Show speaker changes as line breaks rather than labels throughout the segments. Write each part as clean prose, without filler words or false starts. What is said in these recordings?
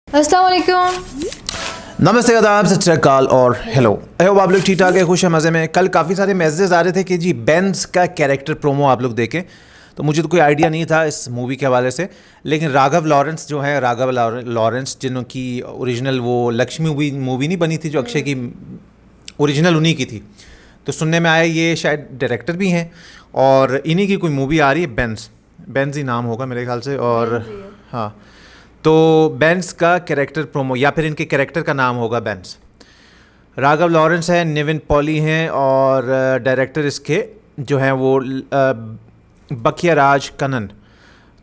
अस्सलाम वालेकुम।
नमस्ते, आदाब, सत श्री अकाल और हेलो। आई होप आप लोग ठीक ठाक है, खुश है, मज़े में। कल काफ़ी सारे मैसेजेस आ रहे थे कि जी बेंज का कैरेक्टर प्रोमो आप लोग देखें, तो मुझे तो कोई आइडिया नहीं था इस मूवी के हवाले से। लेकिन राघव लॉरेंस जो है, राघव लॉरेंस जिनकी ओरिजिनल वो लक्ष्मी मूवी नहीं बनी थी जो अक्षय की, ओरिजिनल उन्हीं की थी। तो सुनने में आया ये शायद डायरेक्टर भी हैं और इन्हीं की कोई मूवी आ रही है, बेंज ही नाम होगा मेरे ख्याल से। और हाँ, तो बेंस का कैरेक्टर प्रोमो या फिर इनके कैरेक्टर का नाम होगा बेंस। राघव लॉरेंस है, निविन पॉली हैं और डायरेक्टर इसके जो हैं वो बकिया राज कन्नन।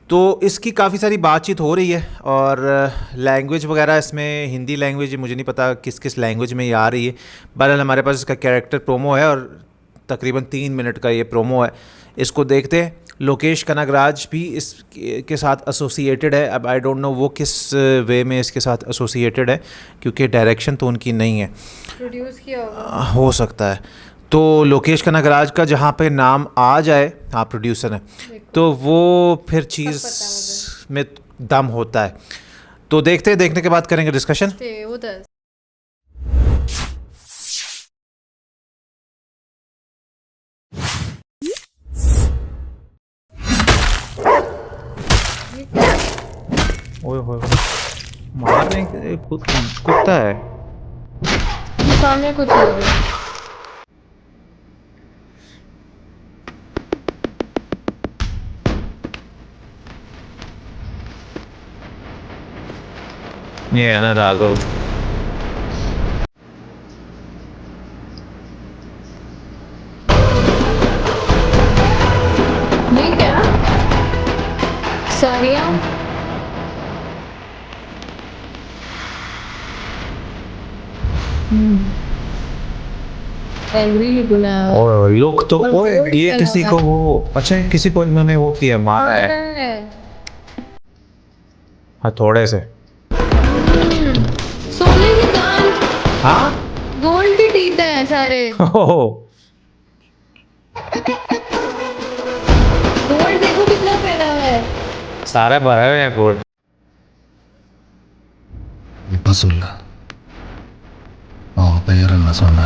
तो इसकी काफ़ी सारी बातचीत हो रही है और लैंग्वेज वगैरह इसमें हिंदी लैंग्वेज, मुझे नहीं पता किस किस लैंग्वेज में ये आ रही है। बहरहाल हमारे पास इसका कैरेक्टर प्रोमो है और तकरीबन 3 मिनट का ये प्रोमो है। इसको देखते हैं। लोकेश कनगराज भी इसके साथ एसोसिएटेड है। अब आई डोंट नो वो किस वे में इसके साथ एसोसिएटेड है, क्योंकि डायरेक्शन तो उनकी नहीं है,
प्रोड्यूस किया होगा,
हो सकता है। तो लोकेश कनगराज का जहाँ पे नाम आ जाए, हाँ प्रोड्यूसर है, तो वो फिर चीज़ में दम होता है। तो देखते हैं, देखने के बाद करेंगे डिस्कशन।
उधर
ओए होए, मारने के कुत्ता है
सामने कुछ हो रहा है।
ये है ना राघव।
ये क्या सारिया एंग्री गुना
और लोग तो ओए, ये किसी को वो, अच्छा किसी को इन्होंने वो किया, मारा है हथौड़े से।
सोने के कान,
हाँ
गोल्ड के टीथ हैं सारे। गोल्ड देखो कितना पहना हुआ है।
सारा भरा हुआ है गोल्ड।
இப்ப சொல்லு அவன் பெயர் என்ன சொன்ன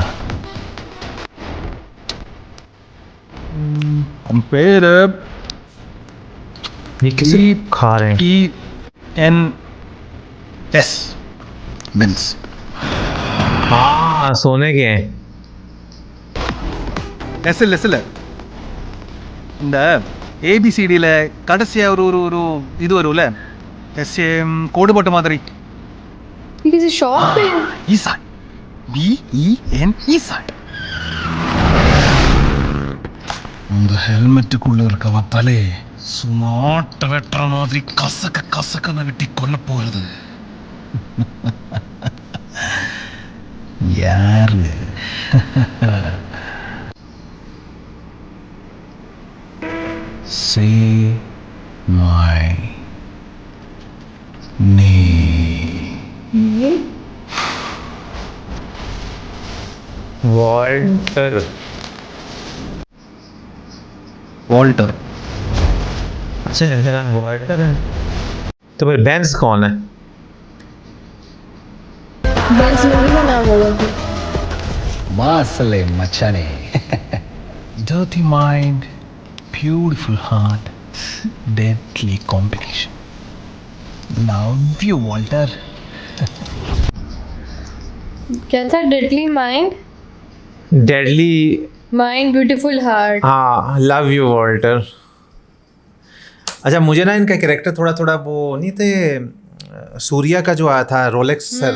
பேரு
ये किसी खा रहे हैं।
ENS
பென்ஸ்
हाँ, सोने के हैं।
எஸ்எல் எஸ்எல் இந்த ஏபிசிடியில் கடைசியாக ஒரு ஒரு ஒரு இது வரும்ல, எஸ்ஏம் கோடு போட்ட மாதிரி.
ये किसी शॉप पे है।
ஈசான், BEN ஈசான்.
அந்த ஹெல்மெட்டுக்குள்ள இருக்க தலை சுமாட்ட வெட்டுற மாதிரி கசக்க கசக்கன வெட்டி கொல்ல போகிறது யாரு? Say my name.
Walter.
Walter.
अच्छा वॉल्टर है। तो फिर बेंस कौन है?
बस मूवी का नाम होगा फिर।
மாசலே மச்சானே. Dirty mind, beautiful heart, deadly combination. Love you, Walter.
क्या था? Deadly mind,
deadly,
mind beautiful heart.
हाँ, लव यू वॉल्टर। अच्छा, मुझे ना इनका कैरेक्टर थोड़ा थोड़ा वो नहीं थे, सूर्या का जो आया था रोलेक्स सर।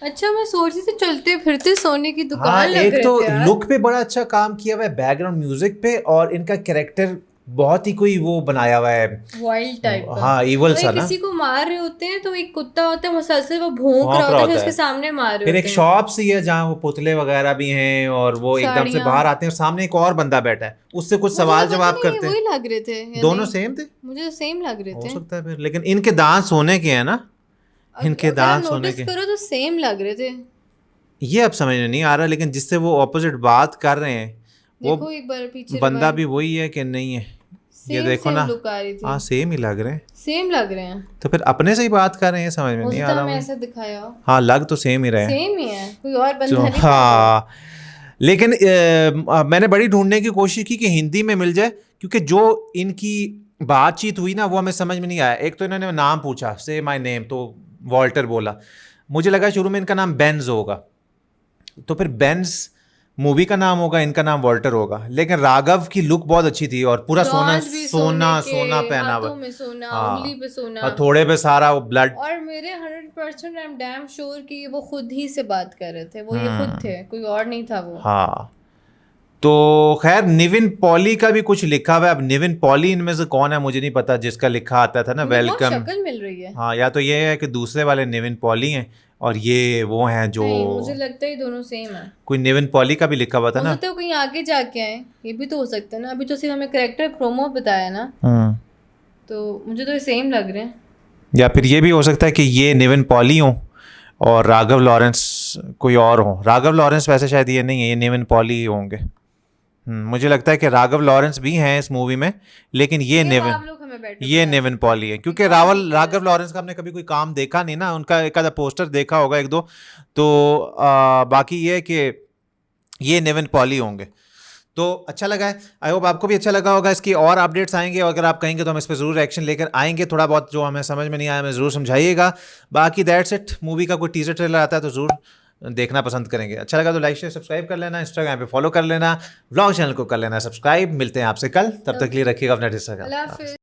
अच्छा, मैं सोच रही थी चलते फिरते सोने की दुकान
हाँ,
लग
एक
रहे
तो
थे यार।
लुक पे बड़ा अच्छा काम किया हुआ है, बैकग्राउंड म्यूजिक पे, और इनका कैरेक्टर बहुत ही कोई वो बनाया हुआ है,
वाइल्ड टाइप का।
हाँ इवल
तो
सा
ये
ना।
किसी को मार रहे होते हैं तो एक कुत्ता होता है मुसलसल, वो भौंक रहा होता है, उसके सामने मार रहे
फिर
होते
एक
हैं।
शॉप सी है जहाँ वो पुतले वगैरह भी हैं और वो एकदम से
साड़ियाँ।
बाहर आते हैं और सामने एक और बंदा बैठा है, उससे कुछ
मुझे
सवाल
पता
जवाब
नहीं,
करते
वही
हैं।
लग रहे थे या
दोनों
नहीं?
सेम थे,
मुझे तो सेम लग रहे
हो
थे।
सकता है फिर, लेकिन इनके दांत सोने के हैं ना, इनके
अगर
दांत सोने
नोटिस
के।
करो तो सेम लग रहे थे।
ये अब समझ में नहीं आ रहा, लेकिन जिससे वो ऑपोजिट बात कर रहे हैं वो
देखो एक बार पीछे
बंदा
rewind।
भी वही है कि नहीं है। ये देखो ना,
लुक आ रही थी,
हाँ सेम ही लग रहे हैं।
सेम लग रहे हैं।
तो फिर अपने से ही बात कर रहे हैं, समझ में नहीं आ रहा
मैं
मुझे।
ऐसा दिखाया हो,
हाँ लग तो सेम ही रहे हैं।
सेम ही है, कोई और बंदा नहीं।
हाँ लेकिन मैंने बड़ी ढूंढने की कोशिश की कि हिंदी में मिल जाए, क्योंकि जो इनकी बातचीत हुई ना वो हमें समझ में नहीं आया। एक तो इन्होंने नाम पूछा, से माय नेम, तो वॉल्टर बोला, मुझे लगा शुरू में इनका नाम बेंज होगा, तो फिर बेंज मूवी का नाम होगा, इनका नाम वॉल्टर होगा। लेकिन राघव की लुक बहुत अच्छी थी और पूरा सोना
डॉल्स भी
सोना
के,
सोना पहना हुआ,
हाथों में सोना,
हाँ,
उंगली पे सोना,
और थोड़े पे सारा वो ब्लड।
और मेरे 100% आई एम डैम श्योर कि वो खुद ही से बात कर रहे थे, वो ये खुद थे, कोई और नहीं था वो।
हाँ तो खैर निविन पॉली का भी कुछ लिखा हुआ है। अब निविन पॉली इनमें से कौन है मुझे नहीं पता, जिसका लिखा आता था ना
मुझे बहुत
वेलकम।
शक्ल मिल रही है।
हाँ या तो ये है कि दूसरे वाले निविन पॉली हैं और ये वो हैं जो,
नहीं, मुझे लगता है ये दोनों सेम है।
कोई निविन पॉली का भी लिखा हुआ था
हो
ना।
सकता है कहीं आगे जाके आए, ये भी तो हो सकता है ना। अभी तो सिर्फ हमें कैरेक्टर प्रोमो बताया ना, तो मुझे तो ये सेम लग रहे हैं।
या फिर ये भी हो सकता है कि ये निविन पॉली हो और राघव लॉरेंस कोई और हो। राघव लॉरेंस वैसे शायद ये नहीं है, ये निविन पॉली ही होंगे। मुझे लगता है कि राघव लॉरेंस भी हैं इस मूवी में, लेकिन ये निविन पॉली है, क्योंकि राघव लॉरेंस का हमने कभी कोई काम देखा नहीं ना। उनका एक आधा पोस्टर देखा होगा, एक दो, तो बाकी ये है कि ये निविन पॉली होंगे। तो अच्छा लगा है, आई होप आपको भी अच्छा लगा होगा। इसकी और अपडेट्स आएंगे और अगर आप कहेंगे तो हम इस पर ज़रूर एक्शन लेकर आएंगे। थोड़ा बहुत जो हमें समझ में नहीं आया हमें ज़रूर समझाइएगा। बाकी दैट्स इट, मूवी का कोई टीजर ट्रेलर आता है तो ज़रूर देखना पसंद करेंगे। अच्छा लगा तो लाइक शेयर सब्सक्राइब कर लेना, इंस्टाग्राम पे फॉलो कर लेना, व्लॉग चैनल को कर लेना सब्सक्राइब। मिलते हैं आपसे कल, तब तक के लिए रखिएगा अपना ख्याल।